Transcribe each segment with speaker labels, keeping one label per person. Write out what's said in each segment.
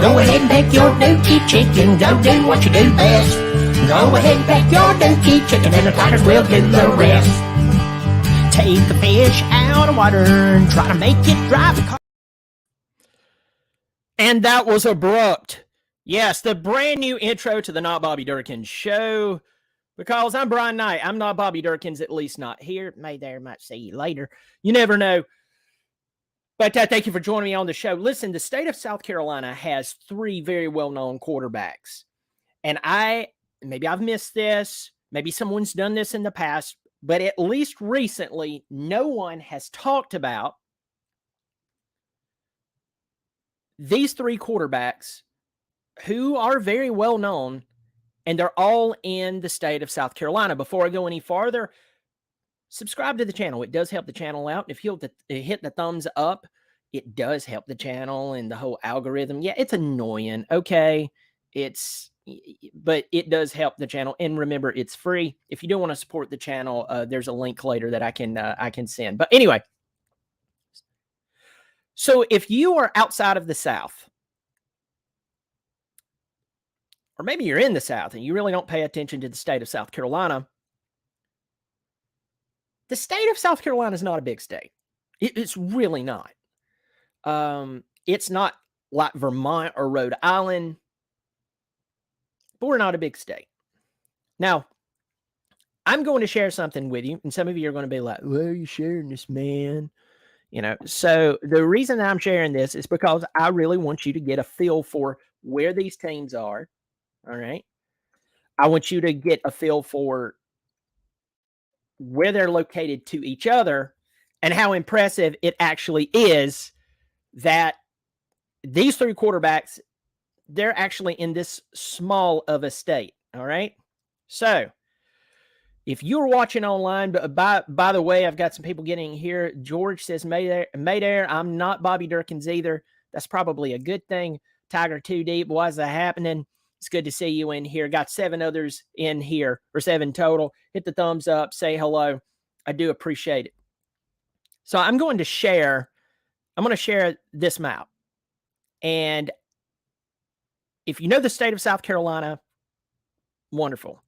Speaker 1: Go ahead and peck your dookie chicken. Go do what you do best. Go ahead and peck your dookie chicken, and the Tigers will do the rest. Take the fish out of water and try to make it drive the car.
Speaker 2: And that was abrupt. Yes, the brand new intro to the Not Bobby Durkins show. Because I'm Brian Knight. I'm not Bobby Durkins, at least not here. Might see you later. You never know. But thank you for joining me on the show. Listen, the state of South Carolina has three very well-known quarterbacks. And maybe I've missed this. Maybe someone's done this in the past. But at least recently, no one has talked about these three quarterbacks who are very well-known, and they're all in the state of South Carolina. Before I go any farther, subscribe to the channel. It does help the channel out. If you hit the thumbs up, it does help the channel and the whole algorithm. Yeah, it's annoying. Okay, but it does help the channel. And remember, it's free. If you do want to support the channel, there's a link later that I can send. But anyway, so if you are outside of the South, or maybe you're in the South and you really don't pay attention to the state of South Carolina, the state of South Carolina is not a big state. It's really not. It's not like Vermont or Rhode Island, but we're not a big state. Now, I'm going to share something with you, and some of you are going to be like, "Why are you sharing this, man?" So the reason that I'm sharing this is because I really want you to get a feel for where these teams are. All right. I want you to get a feel for where they're located to each other and how impressive it actually is that these three quarterbacks, they're actually in this small of a state. All right. So if you're watching online, by the way, I've got some people getting here. George says, Mayday, I'm not Bobby Durkins either. That's probably a good thing. Tiger 2 deep. Why is that happening? It's good to see you in here. Got 7 others in here, or 7 total. Hit the thumbs up. Say hello. I do appreciate it. So I'm going to share this map. And if you know the state of South Carolina, wonderful.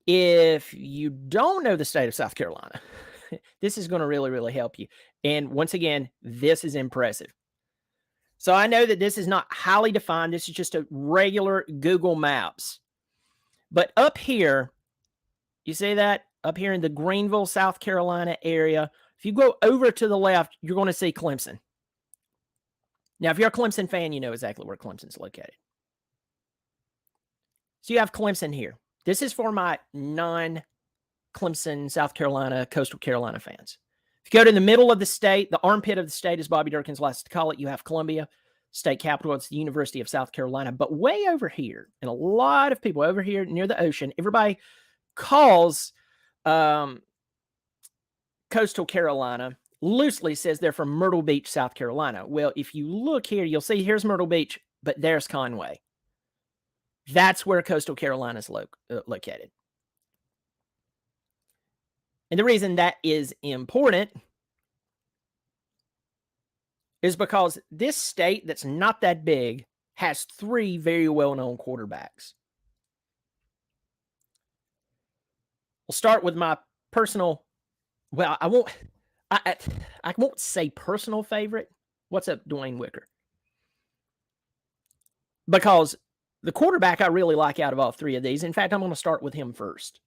Speaker 2: If you don't know the state of South Carolina, this is going to really, really help you. And once again, this is impressive. So I know that this is not highly defined. This is just a regular Google Maps. But up here, you see that? Up here in the Greenville, South Carolina area, if you go over to the left, you're going to see Clemson. Now, if you're a Clemson fan, you know exactly where Clemson's located. So you have Clemson here. This is for my non-Clemson, South Carolina, Coastal Carolina fans. If you go to the middle of the state, the armpit of the state, as Bobby Durkins likes to call it, you have Columbia, state capital. It's the University of South Carolina. But way over here, and a lot of people over here near the ocean, everybody calls Coastal Carolina, loosely says they're from Myrtle Beach, South Carolina. Well, if you look here, you'll see here's Myrtle Beach, but there's Conway. That's where Coastal Carolina is located. And the reason that is important is because this state that's not that big has 3 very well-known quarterbacks. We'll start with my personal, well, I won't say personal favorite. What's up, Dwayne Wicker? Because the quarterback I really like out of all 3 of these, in fact, I'm going to start with him first.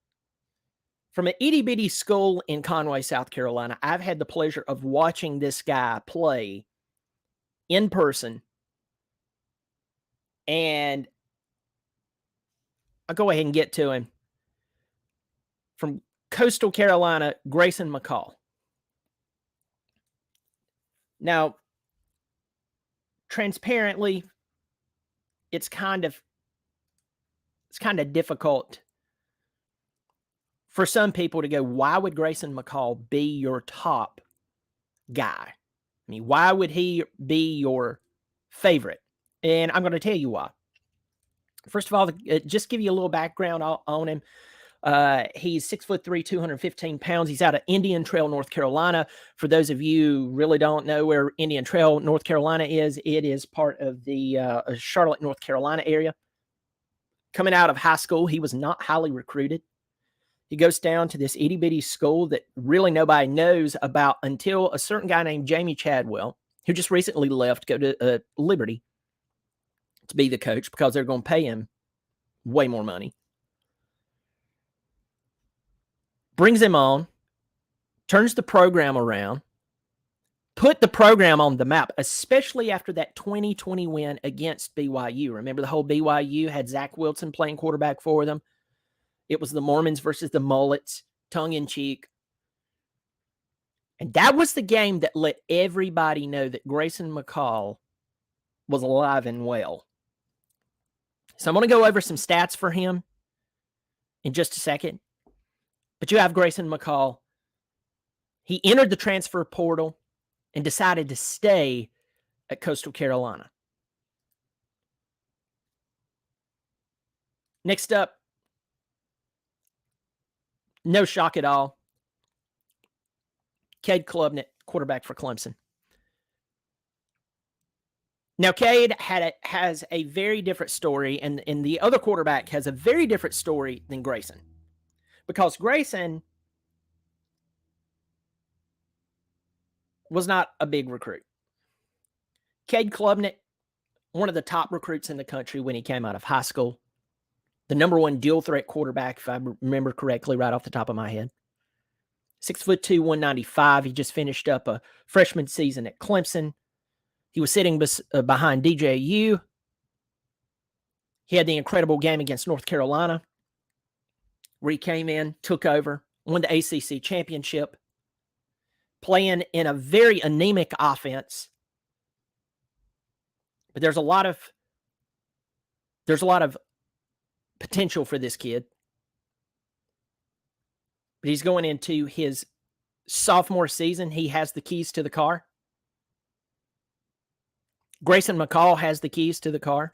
Speaker 2: From an itty-bitty school in Conway, South Carolina, I've had the pleasure of watching this guy play in person. And I'll go ahead and get to him. From Coastal Carolina, Grayson McCall. Now, transparently, it's kind of difficult for some people to go, why would Grayson McCall be your top guy? I mean, why would he be your favorite? And I'm going to tell you why. First of all, just give you a little background on him. He's 6'3", 215 pounds. He's out of Indian Trail, North Carolina. For those of you who really don't know where Indian Trail, North Carolina is, it is part of the Charlotte, North Carolina area. Coming out of high school, he was not highly recruited. He goes down to this itty-bitty school that really nobody knows about until a certain guy named Jamie Chadwell, who just recently left, go to Liberty to be the coach because they're going to pay him way more money. Brings him on, turns the program around, put the program on the map, especially after that 2020 win against BYU. Remember the whole BYU had Zach Wilson playing quarterback for them? It was the Mormons versus the Mullets, tongue-in-cheek. And that was the game that let everybody know that Grayson McCall was alive and well. So I'm going to go over some stats for him in just a second. But you have Grayson McCall. He entered the transfer portal and decided to stay at Coastal Carolina. Next up, no shock at all, Cade Klubnik, quarterback for Clemson. Now, Cade has a very different story, and the other quarterback has a very different story than Grayson. Because Grayson was not a big recruit. Cade Klubnik, one of the top recruits in the country when he came out of high school. The number one dual threat quarterback, if I remember correctly, right off the top of my head. 6'2", 195. He just finished up a freshman season at Clemson. He was sitting behind DJU. He had the incredible game against North Carolina, where he came in, took over, won the ACC championship, playing in a very anemic offense. But there's a lot of potential for this kid. But he's going into his sophomore season. He has the keys to the car. Grayson McCall has the keys to the car.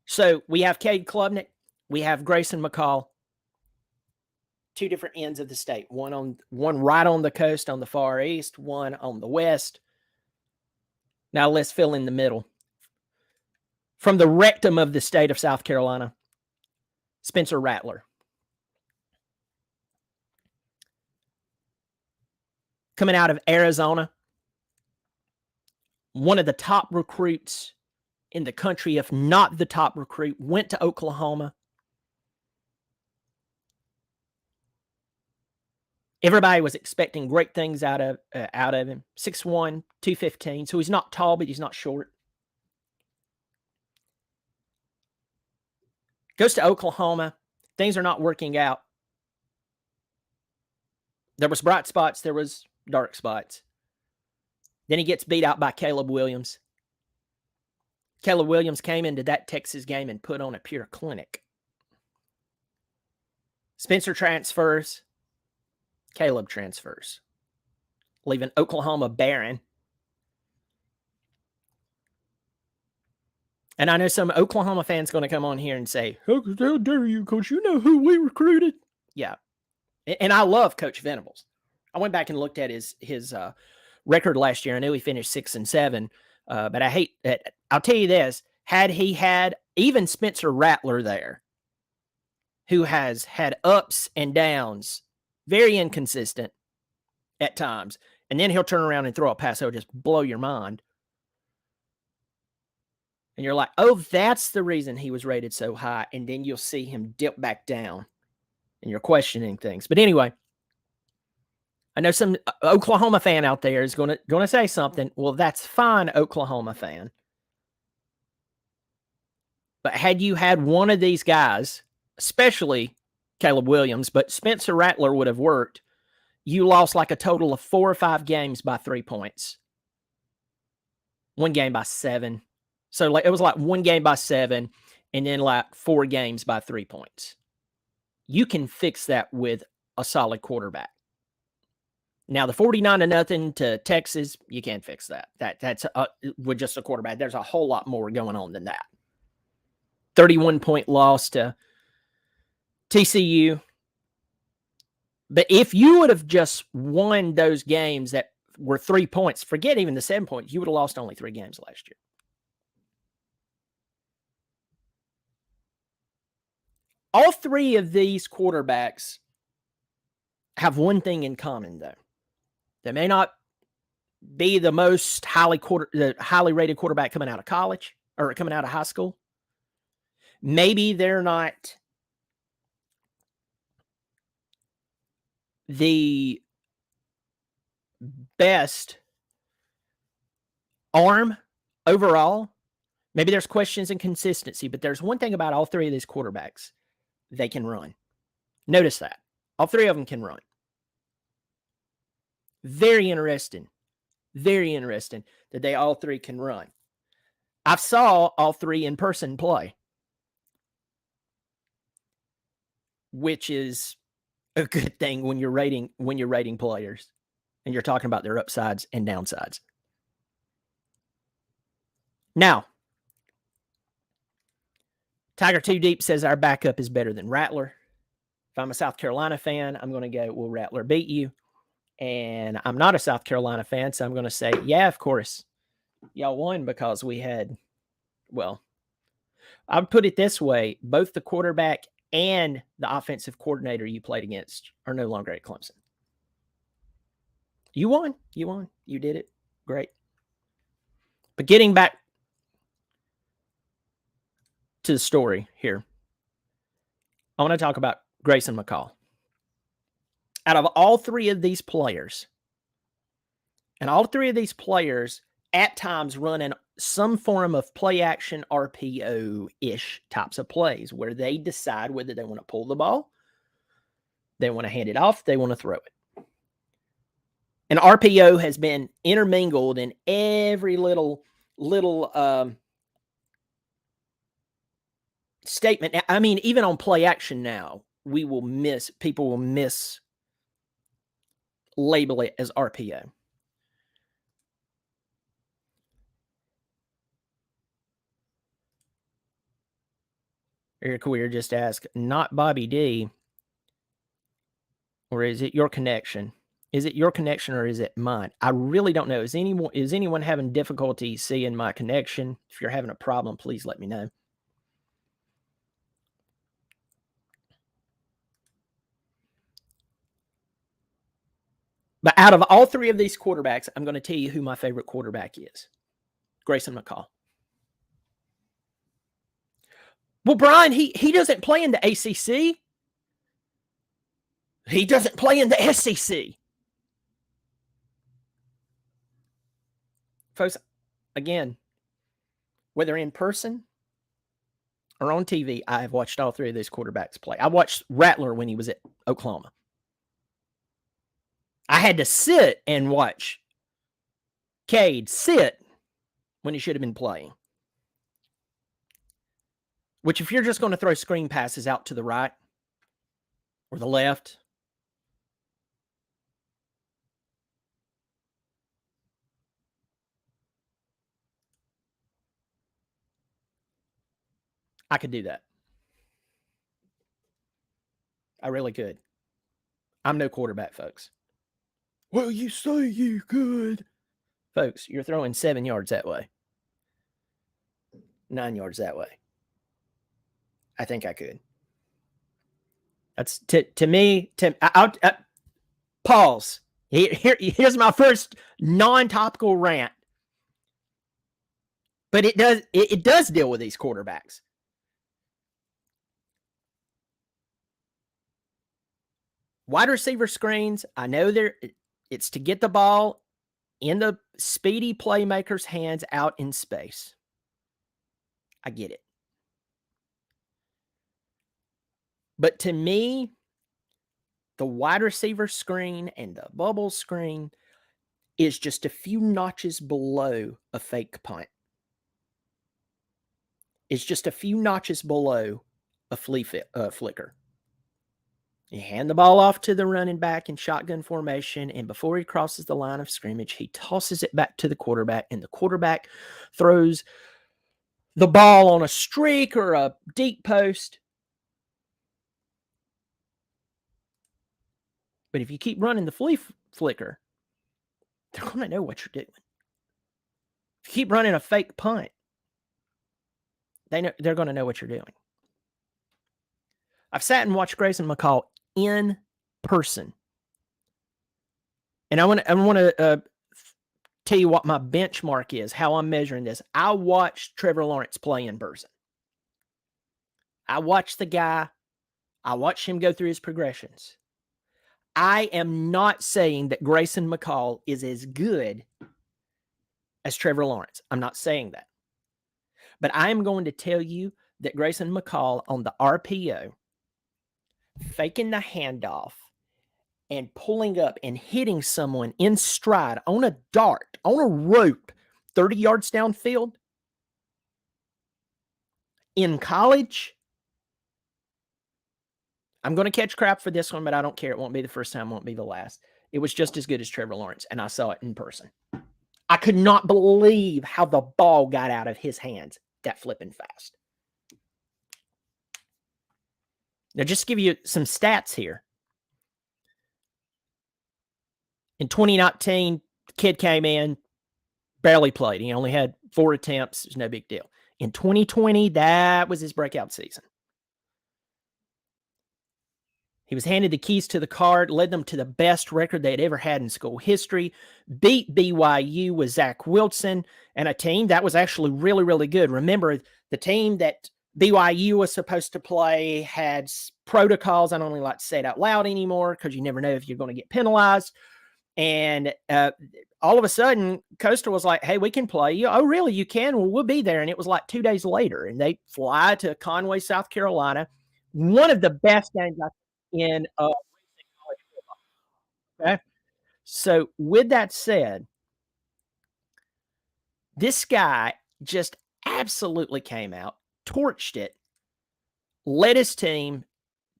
Speaker 2: So we have Cade Klubnik. We have Grayson McCall. Two different ends of the state. One right on the coast on the far east, one on the west. Now let's fill in the middle. From the rectum of the state of South Carolina, Spencer Rattler. Coming out of Arizona, one of the top recruits in the country, if not the top recruit, went to Oklahoma. Everybody was expecting great things out of him. 6'1", 215. So he's not tall, but he's not short. Goes to Oklahoma. Things are not working out. There was bright spots. There was dark spots. Then he gets beat out by Caleb Williams. Caleb Williams came into that Texas game and put on a pure clinic. Spencer transfers. Caleb transfers, leaving Oklahoma barren. And I know some Oklahoma fans going to come on here and say, how dare you, Coach? You know who we recruited? Yeah. And I love Coach Venables. I went back and looked at his record last year. I know he finished 6-7, but I hate that. I'll tell you this, had he had even Spencer Rattler there, who has had ups and downs, very inconsistent at times, and then he'll turn around and throw a pass that will just blow your mind. And you're like, oh, that's the reason he was rated so high. And then you'll see him dip back down and you're questioning things. But anyway, I know some Oklahoma fan out there is going to say something. Well, that's fine, Oklahoma fan. But had you had one of these guys, especially Caleb Williams, but Spencer Rattler would have worked, you lost like a total of 4 or 5 games by 3 points. One game by 7. So it was like one game by 7 and then like 4 games by 3 points. You can fix that with a solid quarterback. Now, the 49-0 to Texas, you can't fix that. That's with just a quarterback. There's a whole lot more going on than that. 31-point loss to TCU. But if you would have just won those games that were 3 points, forget even the 7 points, you would have lost only 3 games last year. All 3 of these quarterbacks have one thing in common, though. They may not be the most highly rated quarterback coming out of college or coming out of high school. Maybe they're not the best arm overall. Maybe there's questions in consistency, but there's one thing about all 3 of these quarterbacks. They can run. Notice that. All 3 of them can run. Very interesting. Very interesting that they all 3 can run. I saw all 3 in person play, which is a good thing when you're rating players and you're talking about their upsides and downsides. Now, Tiger 2 Deep says our backup is better than Rattler. If I'm a South Carolina fan, I'm going to go, will Rattler beat you? And I'm not a South Carolina fan, so I'm going to say, yeah, of course. Y'all won because we had, well, I'll put it this way. Both the quarterback and the offensive coordinator you played against are no longer at Clemson. You won. You won. You did it. Great. But getting back to the story here, I want to talk about Grayson McCall. Out of all 3 of these players, and all 3 of these players at times run in some form of play action RPO-ish types of plays where they decide whether they want to pull the ball, they want to hand it off, they want to throw it. And RPO has been intermingled in every little statement. I mean, even on play action now, people will label it as RPO. Eric Weir just asked, not Bobby D, or is it your connection? Is it your connection or is it mine? I really don't know. Is anyone having difficulty seeing my connection? If you're having a problem, please let me know. But out of all 3 of these quarterbacks, I'm going to tell you who my favorite quarterback is. Grayson McCall. Well, Brian, he doesn't play in the ACC. He doesn't play in the SEC. Folks, again, whether in person or on TV, I have watched all 3 of these quarterbacks play. I watched Rattler when he was at Oklahoma. I had to sit and watch Cade sit when he should have been playing. Which, if you're just going to throw screen passes out to the right or the left, I could do that. I really could. I'm no quarterback, folks. Well, you say you could. Folks, you're throwing 7 yards that way. 9 yards that way. I think I could. That's to me. I'll pause. Here's my first non-topical rant. But it does deal with these quarterbacks. Wide receiver screens, I know it's to get the ball in the speedy playmaker's hands out in space. I get it. But to me, the wide receiver screen and the bubble screen is just a few notches below a fake punt. It's just a few notches below a flicker. You hand the ball off to the running back in shotgun formation, and before he crosses the line of scrimmage, he tosses it back to the quarterback, and the quarterback throws the ball on a streak or a deep post. But if you keep running the flea flicker, they're going to know what you're doing. If you keep running a fake punt, they're going to know what you're doing. I've sat and watched Grayson McCall in person. And I want to tell you what my benchmark is, how I'm measuring this. I watched Trevor Lawrence play in person. I watched the guy. I watched him go through his progressions. I am not saying that Grayson McCall is as good as Trevor Lawrence. I'm not saying that. But I am going to tell you that Grayson McCall on the RPO, faking the handoff and pulling up and hitting someone in stride on a dart, on a rope, 30 yards downfield in college. I'm going to catch crap for this one, but I don't care. It won't be the first time, won't be the last. It was just as good as Trevor Lawrence, and I saw it in person. I could not believe how the ball got out of his hands that flipping fast. Now, just to give you some stats here. In 2019, the kid came in, barely played. He only had 4 attempts. It was no big deal. In 2020, that was his breakout season. He was handed the keys to the card, led them to the best record they had ever had in school history, beat BYU with Zach Wilson and a team that was actually really, really good. Remember, the team that BYU was supposed to play had protocols. I don't really like to say it out loud anymore because you never know if you're going to get penalized. And all of a sudden, Coastal was like, hey, we can play you. Oh, really? You can? Well, we'll be there. And it was like 2 days later. And they fly to Conway, South Carolina. One of the best games in college football. Okay. So with that said, this guy just absolutely came out, torched it, led his team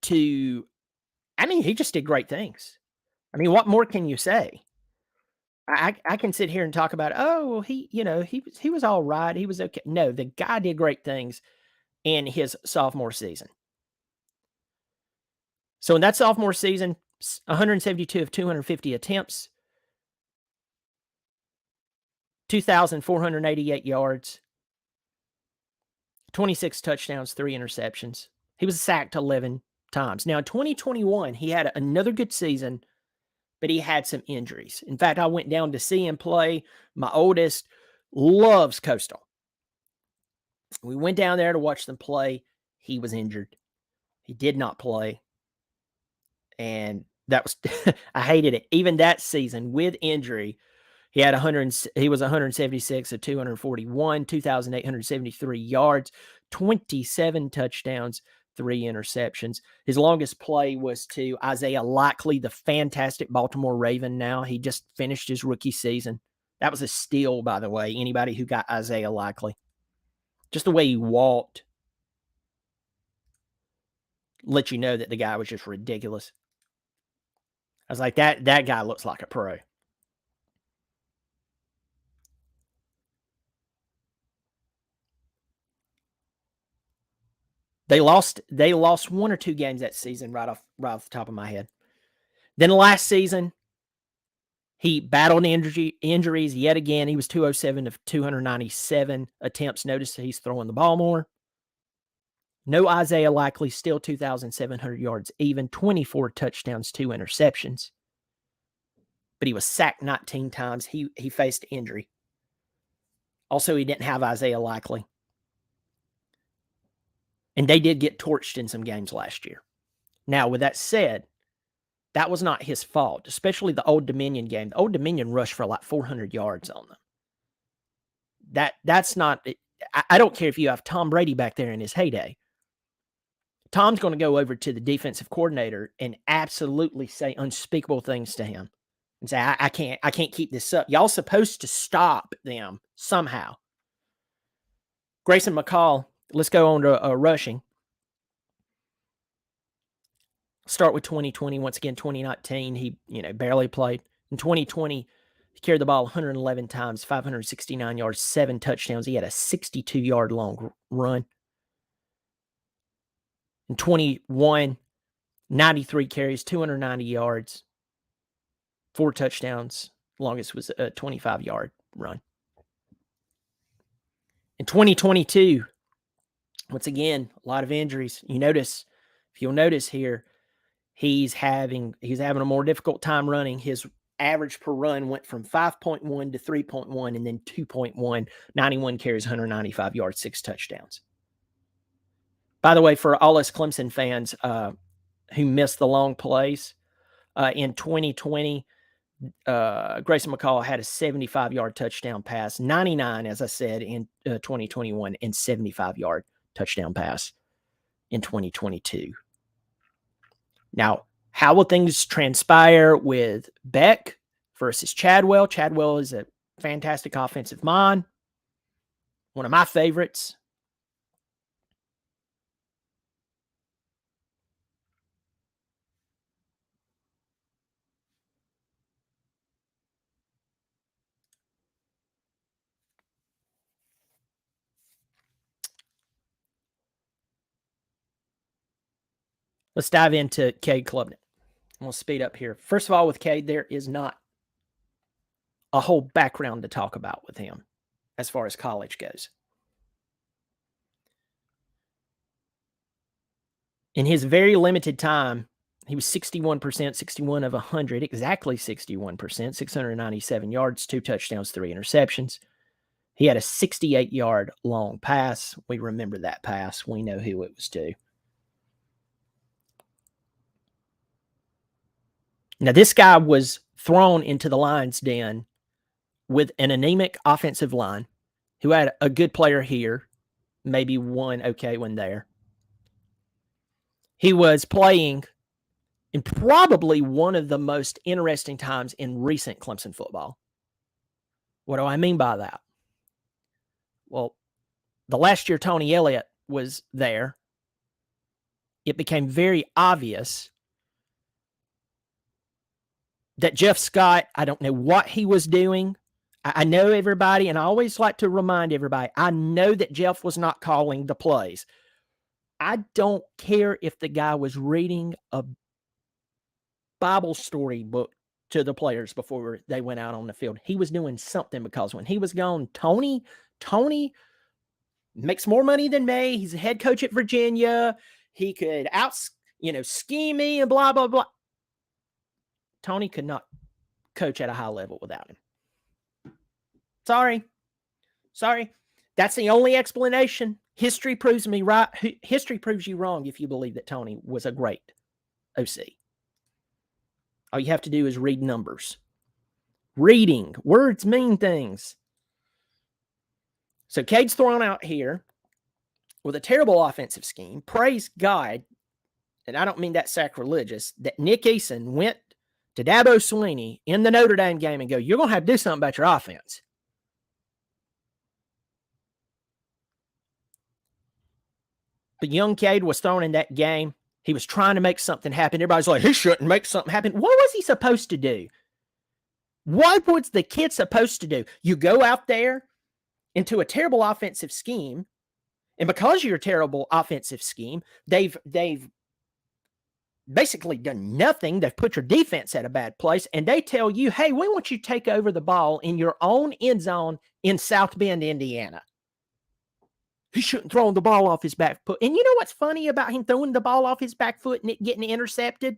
Speaker 2: to, he just did great things. What more can you say? I can sit here and talk about, oh, well, he was all right. He was okay. No, the guy did great things in his sophomore season. So in that sophomore season, 172 of 250 attempts, 2,488 yards, 26 touchdowns, 3 interceptions. He was sacked 11 times. Now, in 2021, he had another good season, but he had some injuries. In fact, I went down to see him play. My oldest loves Coastal. We went down there to watch them play. He was injured. He did not play. And that was, I hated it. Even that season with injury, he was 176 of 241, 2,873 yards, 27 touchdowns, 3 interceptions. His longest play was to Isaiah Likely, the fantastic Baltimore Raven now. He just finished his rookie season. That was a steal, by the way. Anybody who got Isaiah Likely. Just the way he walked let you know that the guy was just ridiculous. I was like, that guy looks like a pro. They lost 1 or 2 games that season right off the top of my head. Then last season, he battled injuries yet again. He was 207 of 297 attempts. Notice he's throwing the ball more. No Isaiah Likely, still 2,700 yards, even 24 touchdowns, 2 interceptions. But he was sacked 19 times. He faced injury. Also, he didn't have Isaiah Likely. And they did get torched in some games last year. Now, with that said, that was not his fault, especially the Old Dominion game. The Old Dominion rushed for like 400 yards on them. That's not – I don't care if you have Tom Brady back there in his heyday. Tom's going to go over to the defensive coordinator and absolutely say unspeakable things to him and say, I can't keep this up. Y'all supposed to stop them somehow. Grayson McCall, let's go on to rushing. Start with 2020. Once again, 2019, he barely played. In 2020, He carried the ball 111 times, 569 yards, 7 touchdowns. He had a 62-yard long run. In 21, 93 carries, 290 yards, 4 touchdowns. Longest was a 25-yard run. In 2022, once again, a lot of injuries. If you'll notice here, he's having a more difficult time running. His average per run went from 5.1 to 3.1 and then 2.1, 91 carries, 195 yards, 6 touchdowns. By the way, for all us Clemson fans who missed the long plays, in 2020, Grayson McCall had a 75-yard touchdown pass, 99, as I said, in 2021, and 75-yard touchdown pass in 2022. Now, how will things transpire with Beck versus Chadwell? Chadwell is a fantastic offensive mind, one of my favorites. Let's dive into Cade Klubnik. We'll speed up here. First of all, with Cade, there is not a whole background to talk about with him as far as college goes. In his very limited time, he was 61%, 61 of 100, exactly 61%, 697 yards, 2 touchdowns, 3 interceptions. He had a 68-yard long pass. We remember that pass. We know who it was to. Now, this guy was thrown into the lion's den with an anemic offensive line who had a good player here, maybe one okay one there. He was playing in probably one of the most interesting times in recent Clemson football. What do I mean by that? Well, the last year Tony Elliott was there, it became very obvious that Jeff Scott, I don't know what he was doing. I know everybody, and I always like to remind everybody, I know that Jeff was not calling the plays. I don't care if the guy was reading a Bible story book to the players before they went out on the field. He was doing something, because when he was gone, Tony makes more money than me. He's a head coach at Virginia. He could scheme me and blah, blah, blah. Tony could not coach at a high level without him. Sorry. That's the only explanation. History proves me right. History proves you wrong if you believe that Tony was a great OC. All you have to do is read numbers. Reading. Words mean things. So Cade's thrown out here with a terrible offensive scheme. Praise God, and I don't mean that sacrilegious, that Nick Eason went to Dabo Swinney in the Notre Dame game and go, you're going to have to do something about your offense. But young Cade was thrown in that game. He was trying to make something happen. Everybody's like, he shouldn't make something happen. What was he supposed to do? What was the kid supposed to do? You go out there into a terrible offensive scheme, and because of your terrible offensive scheme, they've basically done nothing. They've put your defense at a bad place, and they tell you, hey, we want you to take over the ball in your own end zone in South Bend, Indiana. He shouldn't throw the ball off his back foot. And you know what's funny about him throwing the ball off his back foot and it getting intercepted?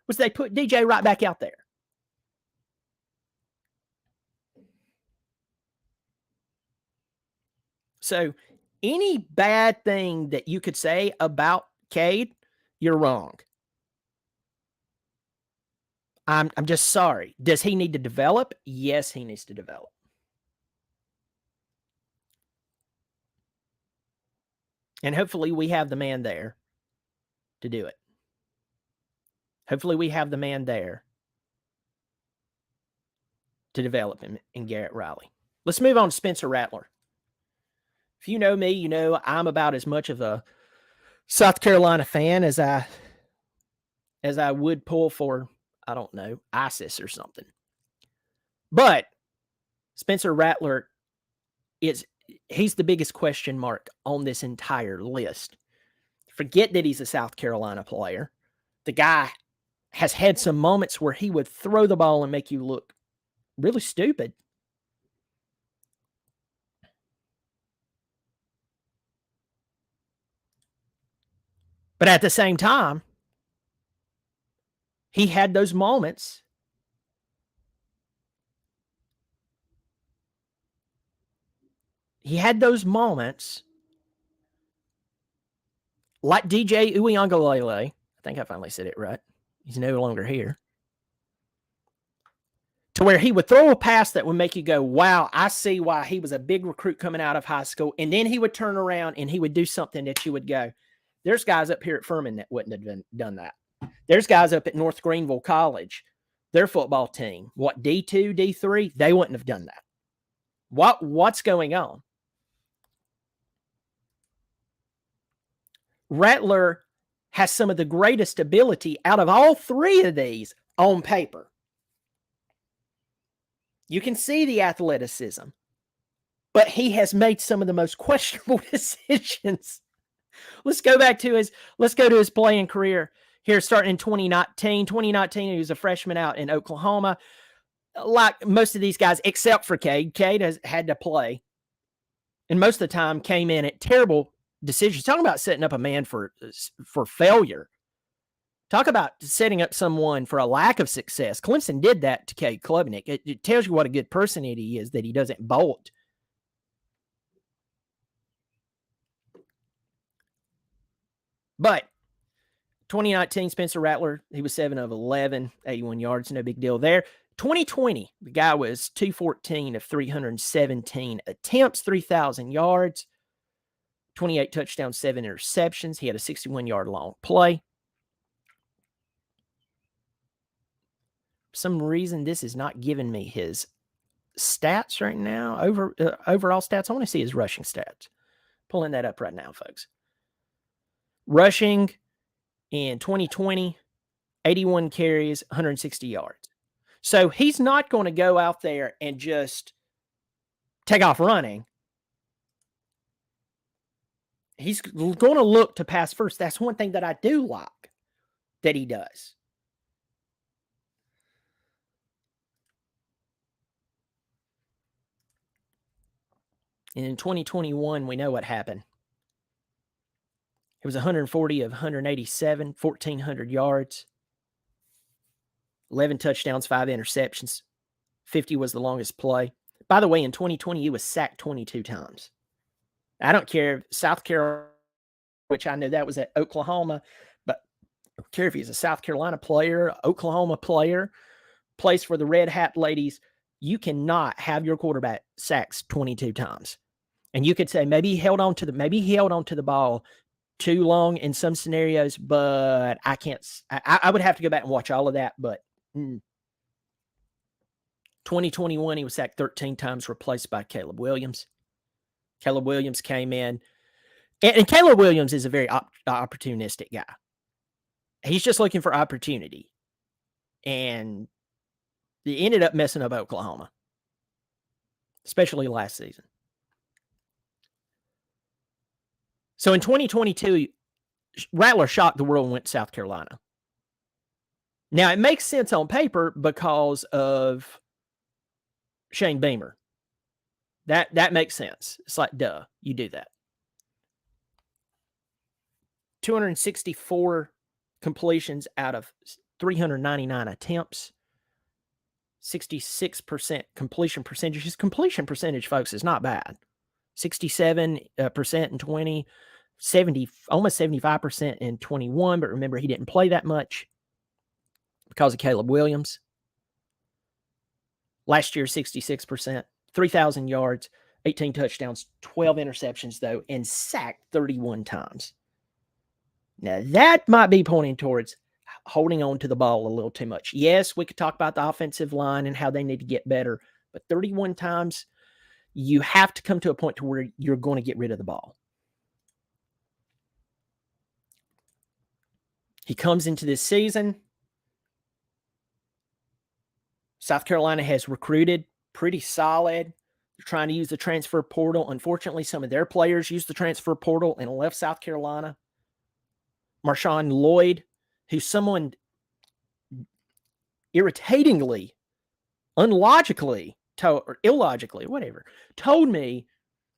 Speaker 2: Was they put DJ right back out there. So any bad thing that you could say about Cade, you're wrong. I'm just sorry. Does he need to develop? Yes, he needs to develop. And hopefully we have the man there to do it. Hopefully we have the man there to develop him in Garrett Riley. Let's move on to Spencer Rattler. If you know me, you know I'm about as much of a South Carolina fan as I would pull for, I don't know, ISIS or something. But Spencer Rattler he's the biggest question mark on this entire list. Forget that he's a South Carolina player. The guy has had some moments where he would throw the ball and make you look really stupid. But at the same time, he had those moments. He had those moments like DJ Uiagalelei. I think I finally said it right. He's no longer here. To where he would throw a pass that would make you go, wow, I see why he was a big recruit coming out of high school. And then he would turn around and he would do something that you would go, there's guys up here at Furman that wouldn't have done that. There's guys up at North Greenville College, their football team, what, D2, D3, they wouldn't have done that. What's going on? Rattler has some of the greatest ability out of all three of these on paper. You can see the athleticism, but he has made some of the most questionable decisions. Let's go to his playing career here, starting in 2019. 2019, he was a freshman out in Oklahoma. Like most of these guys, except for Cade. Cade has had to play, and most of the time came in at terrible decisions. Talking about setting up a man for failure. Talk about setting up someone for a lack of success. Clemson did that to Cade Klubnik. It tells you what a good person he is, that he doesn't bolt. But 2019, Spencer Rattler, he was 7 of 11, 81 yards, no big deal there. 2020, the guy was 214 of 317 attempts, 3,000 yards, 28 touchdowns, 7 interceptions. He had a 61-yard long play. For some reason, this is not giving me his stats right now. Overall stats. I want to see his rushing stats. Pulling that up right now, folks. Rushing in 2020, 81 carries, 160 yards. So he's not going to go out there and just take off running. He's going to look to pass first. That's one thing that I do like that he does. And in 2021, we know what happened. It was 140 of 187, 1,400 yards, 11 touchdowns, 5 interceptions. 50 was the longest play. By the way, in 2020, he was sacked 22 times. I don't care if South Carolina, which I know that was at Oklahoma, but I don't care if he's a South Carolina player, Oklahoma player, plays for the Red Hat ladies. You cannot have your quarterback sacked 22 times. And you could say maybe he held on to the ball too long in some scenarios, but I can't. I would have to go back and watch all of that. But 2021, he was sacked 13 times, replaced by Caleb Williams. Caleb Williams came in, and Caleb Williams is a very opportunistic guy. He's just looking for opportunity, and he ended up messing up Oklahoma, especially last season. So in 2022, Rattler shocked the world and went to South Carolina. Now, it makes sense on paper because of Shane Beamer. That makes sense. It's like, duh, you do that. 264 completions out of 399 attempts. 66% completion percentage. His completion percentage, folks, is not bad. 67% in 20, 70, almost 75% in 21. But remember, he didn't play that much because of Caleb Williams. Last year, 66%, 3,000 yards, 18 touchdowns, 12 interceptions, though, and sacked 31 times. Now, that might be pointing towards holding on to the ball a little too much. Yes, we could talk about the offensive line and how they need to get better, but 31 times, you have to come to a point to where you're going to get rid of the ball. He comes into this season, South Carolina has recruited pretty solid. They're trying to use the transfer portal. Unfortunately, some of their players used the transfer portal and left South Carolina. Marshawn Lloyd, who's someone irritatingly, unlogically, or illogically, whatever, told me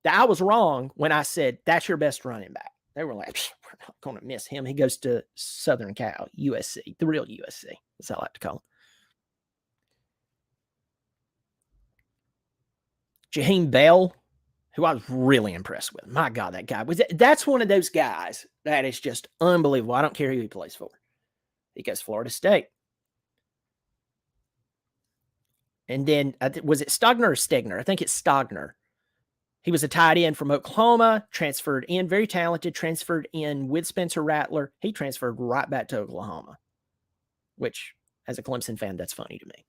Speaker 2: that I was wrong when I said, that's your best running back. They were like, we're not going to miss him. He goes to Southern Cal, USC, the real USC, as I like to call him. Jaheim Bell, who I was really impressed with. My God, that guy that's one of those guys that is just unbelievable. I don't care who he plays for. He goes Florida State. And then, was it Stogner or Stegner? I think it's Stogner. He was a tight end from Oklahoma, transferred in, very talented, transferred in with Spencer Rattler. He transferred right back to Oklahoma, which, as a Clemson fan, that's funny to me.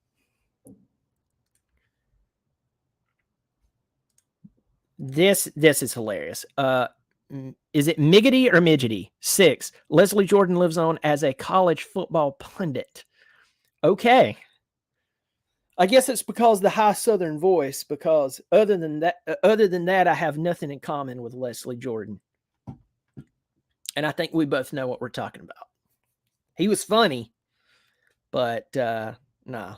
Speaker 2: This is hilarious. Is it Miggity or Midgety? 6. Leslie Jordan lives on as a college football pundit. Okay. I guess it's because the high Southern voice, because other than that, I have nothing in common with Leslie Jordan. And I think we both know what we're talking about. He was funny, but no.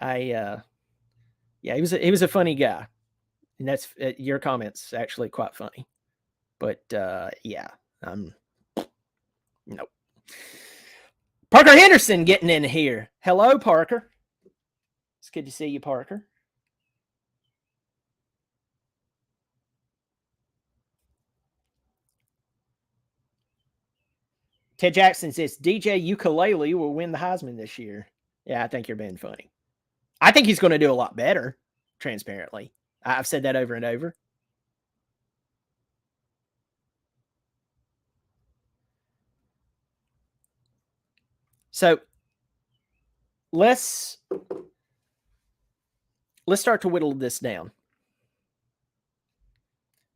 Speaker 2: Yeah, he was a funny guy. And that's your comments actually quite funny. But yeah, nope. Parker Henderson getting in here. Hello, Parker. It's good to see you, Parker. Ted Jackson says DJ Ukulele will win the Heisman this year. Yeah, I think you're being funny. I think he's going to do a lot better, transparently. I've said that over and over. So let's start to whittle this down.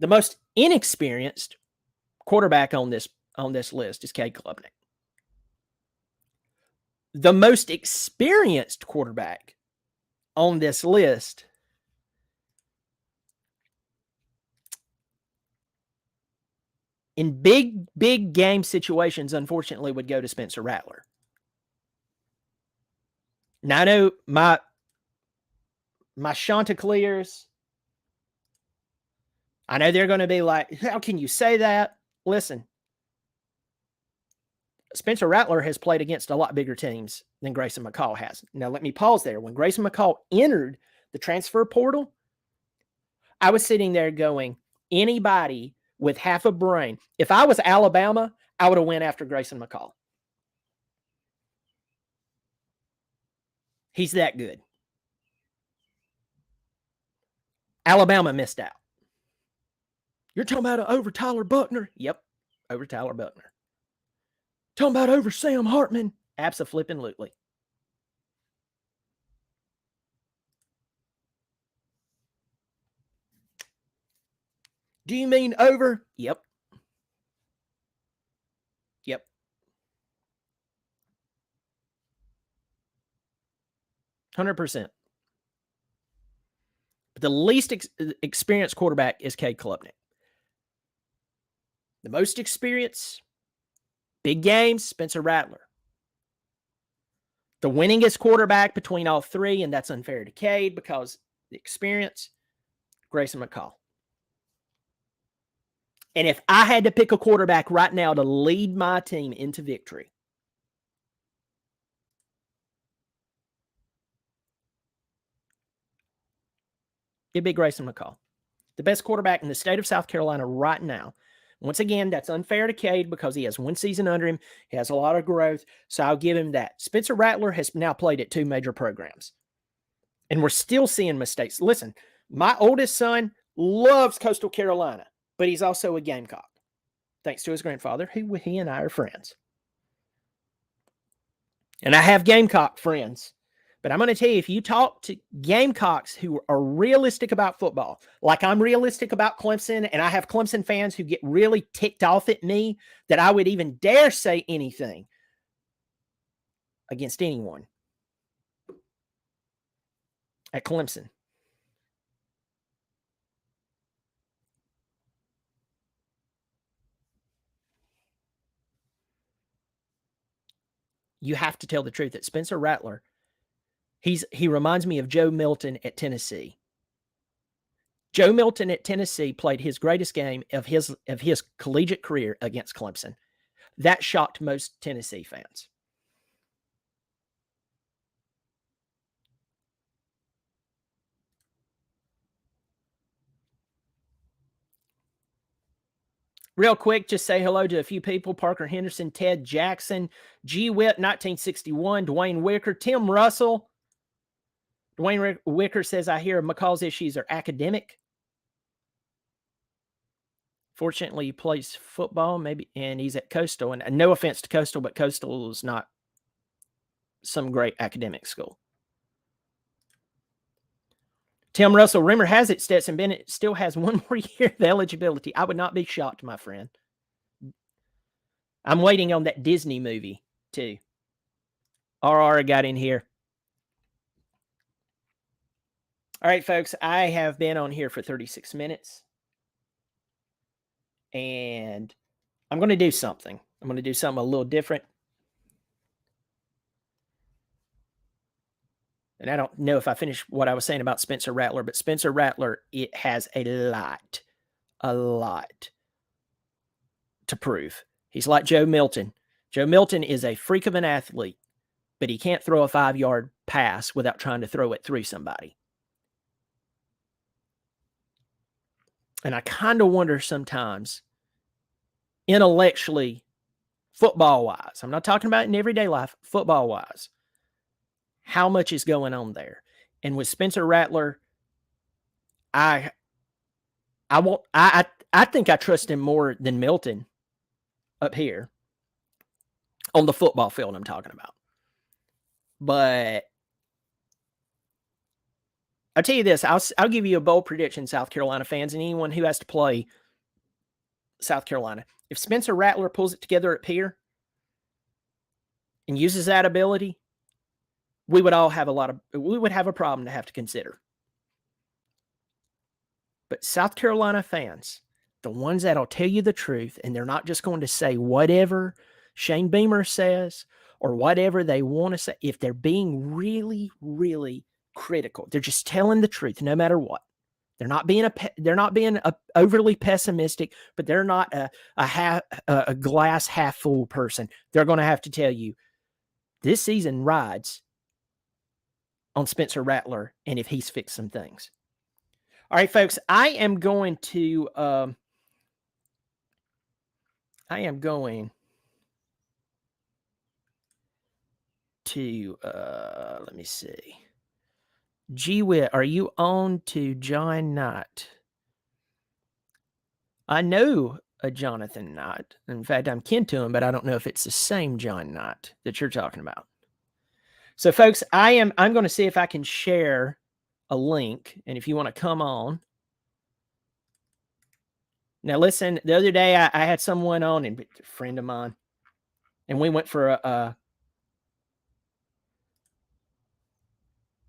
Speaker 2: The most inexperienced quarterback on this list is Cade Klubnik. The most experienced quarterback on this list in big game situations, unfortunately, would go to Spencer Rattler. Now, I know my Chanticleers, I know they're going to be like, how can you say that? Listen, Spencer Rattler has played against a lot bigger teams than Grayson McCall has. Now, let me pause there. When Grayson McCall entered the transfer portal, I was sitting there going, anybody with half a brain, if I was Alabama, I would have went after Grayson McCall. He's that good. Alabama missed out. You're talking about over Tyler Buckner? Yep, over Tyler Buckner. Talking about over Sam Hartman? Abso-flippin-lutely. Do you mean over? Yep. 100%. But the least experienced quarterback is Cade Klubnik. The most experienced, big games, Spencer Rattler. The winningest quarterback between all three, and that's unfair to Cade because the experience, Grayson McCall. And if I had to pick a quarterback right now to lead my team into victory, it'd be Grayson McCall. The best quarterback in the state of South Carolina right now. Once again, that's unfair to Cade because he has one season under him. He has a lot of growth, so I'll give him that. Spencer Rattler has now played at 2 major programs, and we're still seeing mistakes. Listen, my oldest son loves Coastal Carolina, but he's also a Gamecock, thanks to his grandfather, who he and I are friends. And I have Gamecock friends. But I'm going to tell you, if you talk to Gamecocks who are realistic about football, like I'm realistic about Clemson, and I have Clemson fans who get really ticked off at me that I would even dare say anything against anyone. at Clemson. You have to tell the truth that Spencer Rattler, he reminds me of Joe Milton at Tennessee. Joe Milton at Tennessee played his greatest game of his collegiate career against Clemson. That shocked most Tennessee fans. Real quick, just say hello to a few people. Parker Henderson, Ted Jackson, G. Witt, 1961, Dwayne Wicker, Tim Russell. Dwayne Wicker says, I hear McCall's issues are academic. Fortunately, he plays football, maybe, and he's at Coastal. And no offense to Coastal, but Coastal is not some great academic school. Tim Russell, rumor has it Stetson Bennett still has one more year of eligibility. I would not be shocked, my friend. I'm waiting on that Disney movie, too. RR got in here. All right, folks, I have been on here for 36 minutes. And I'm going to do something. I'm going to do something a little different. And I don't know if I finished what I was saying about Spencer Rattler, but Spencer Rattler, it has a lot to prove. He's like Joe Milton. Joe Milton is a freak of an athlete, but he can't throw a 5-yard pass without trying to throw it through somebody. And I kind of wonder sometimes, intellectually, football-wise, I'm not talking about in everyday life, football-wise, how much is going on there. And with Spencer Rattler, I think I trust him more than Milton up here on the football field I'm talking about. But I'll tell you this, I'll give you a bold prediction, South Carolina fans, and anyone who has to play South Carolina. If Spencer Rattler pulls it together up here and uses that ability, we would have a problem to have to consider. But South Carolina fans, the ones that'll tell you the truth, and they're not just going to say whatever Shane Beamer says or whatever they want to say, if they're being really, really critical, they're just telling the truth no matter what. They're not being overly pessimistic, but they're not a glass half full person. They're going to have to tell you this season rides on Spencer Rattler and if he's fixed some things. All right, folks, I am going to let me see. Gee whiz, are you on to John Knight? I know a Jonathan Knight. In fact, I'm kin to him, but I don't know if it's the same John Knight that you're talking about. So, folks, I'm going to see if I can share a link, and if you want to come on. Now, listen, the other day I had someone on, and a friend of mine, and we went for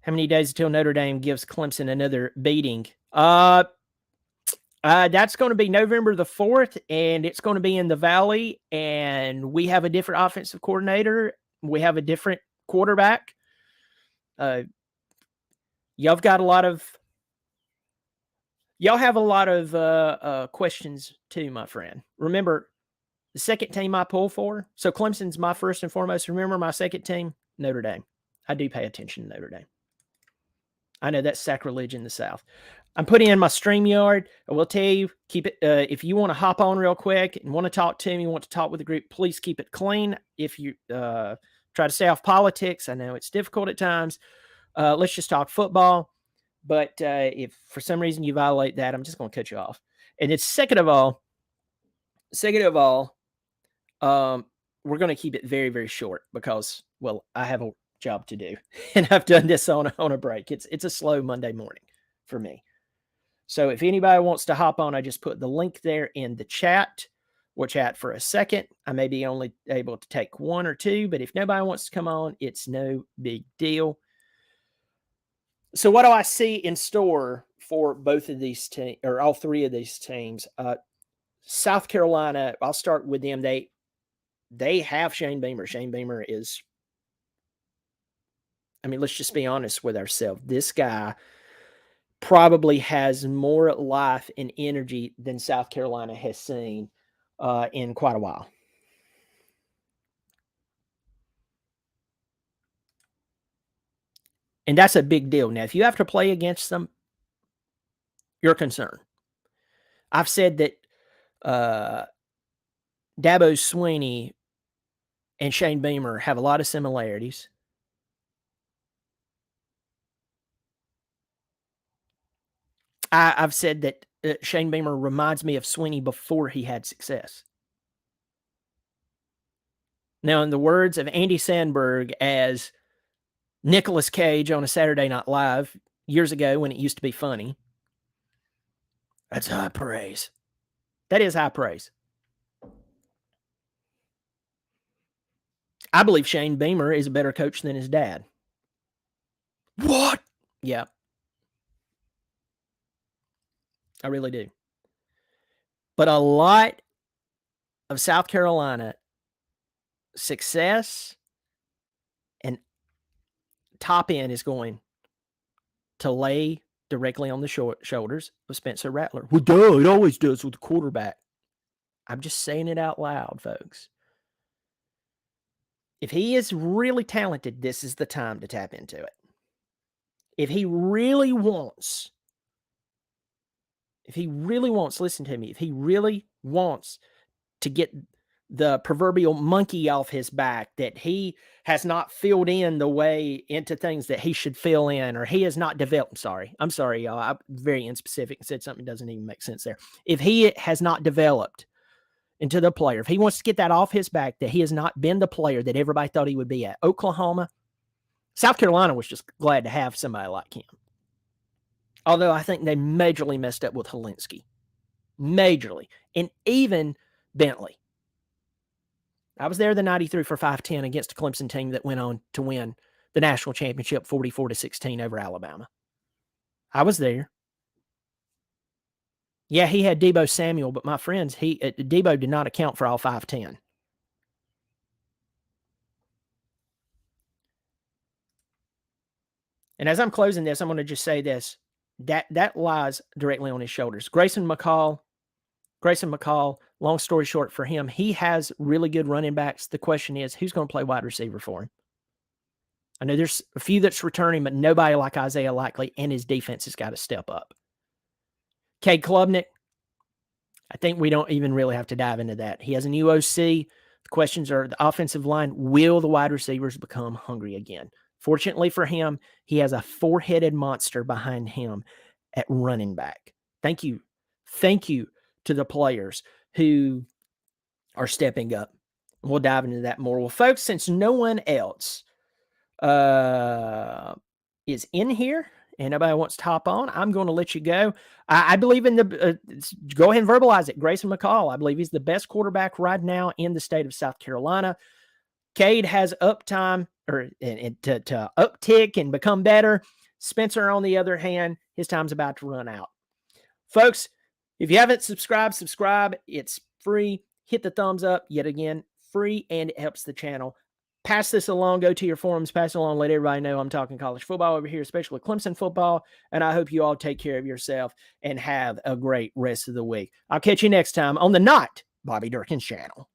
Speaker 2: how many days until Notre Dame gives Clemson another beating? That's going to be November the 4th, and it's going to be in the Valley, and we have a different offensive coordinator. We have a different quarterback. Y'all have a lot of questions too, my friend. Remember, the second team I pull for, so Clemson's my first and foremost. Remember my second team, Notre Dame. I do pay attention to Notre Dame. I know that's sacrilege in the South. I'm putting in my StreamYard. I will tell you, keep it. If you want to hop on real quick and want to talk to me, want to talk with the group, please keep it clean. If you try to stay off politics, I know it's difficult at times. Let's just talk football. But if for some reason you violate that, I'm just going to cut you off. And it's second of all, we're going to keep it very, very short because, well, I have a job to do, and I've done this on a break. It's a slow Monday morning for me. So if anybody wants to hop on, I just put the link there in the chat. We'll chat for a second. I may be only able to take one or two, but if nobody wants to come on, it's no big deal. So what do I see in store for both of these teams, or all three of these teams? South Carolina, I'll start with them. They have Shane Beamer. Shane Beamer is, I mean, let's just be honest with ourselves. This guy probably has more life and energy than South Carolina has seen in quite a while. And that's a big deal. Now, if you have to play against them, you're concerned. I've said that Dabo Swinney and Shane Beamer have a lot of similarities. I've said that Shane Beamer reminds me of Swinney before he had success. Now, in the words of Andy Sandberg as Nicolas Cage on a Saturday Night Live years ago when it used to be funny, that's high praise. That is high praise. I believe Shane Beamer is a better coach than his dad. What? Yeah. I really do. But a lot of South Carolina success and top end is going to lay directly on the shoulders of Spencer Rattler. Well, duh, it always does with the quarterback. I'm just saying it out loud, folks. If he is really talented, this is the time to tap into it. If he really wants, listen to me, if he really wants to get the proverbial monkey off his back that he has not filled in the way into things that he should fill in, or he has not developed. I'm sorry, y'all. I'm very inspecific and said something that doesn't even make sense there. If he has not developed into the player, if he wants to get that off his back, that he has not been the player that everybody thought he would be at Oklahoma, South Carolina was just glad to have somebody like him. Although I think they majorly messed up with Helinski. Majorly. And even Bentley. I was there the 93 for 510 against a Clemson team that went on to win the national championship 44-16 over Alabama. I was there. Yeah, he had Debo Samuel, but my friends, Debo did not account for all 510. And as I'm closing this, I'm going to just say this. That lies directly on his shoulders. Grayson McCall, long story short for him, he has really good running backs. The question is, who's going to play wide receiver for him? I know there's a few that's returning, but nobody like Isaiah Likely, and his defense has got to step up. Cade Klubnik, I think we don't even really have to dive into that. He has a new OC. The questions are the offensive line. Will the wide receivers become hungry again? Fortunately for him, he has a four-headed monster behind him at running back. Thank you. Thank you to the players who are stepping up. We'll dive into that more. Well, folks, since no one else is in here and nobody wants to hop on, I'm going to let you go. I believe in the go ahead and verbalize it. Grayson McCall, I believe he's the best quarterback right now in the state of South Carolina. Cade has uptime to uptick and become better. Spencer, on the other hand, his time's about to run out. Folks, if you haven't subscribed, subscribe. It's free. Hit the thumbs up. Yet again, free, and it helps the channel. Pass this along. Go to your forums. Pass it along. Let everybody know I'm talking college football over here, especially Clemson football. And I hope you all take care of yourself and have a great rest of the week. I'll catch you next time on the Not Bobby Durkin's channel.